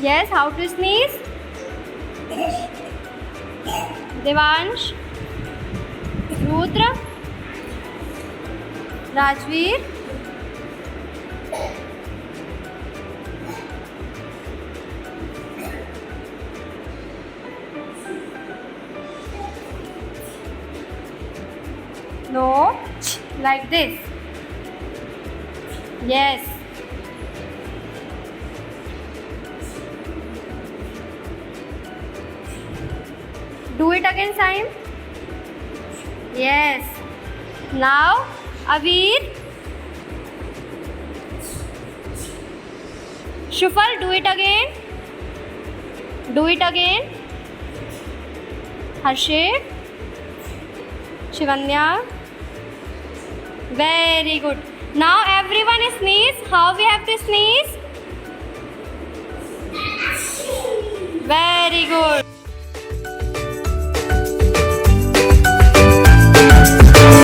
Yes, how to sneeze? Devansh, Rudra, Rajveer, no, like this. Yes. Do it again, Saim. Yes. Now, Aveer. Shufal, do it again. Do it again. Harshit. Shivanya. Very good. Now everyone sneeze. How we have to sneeze?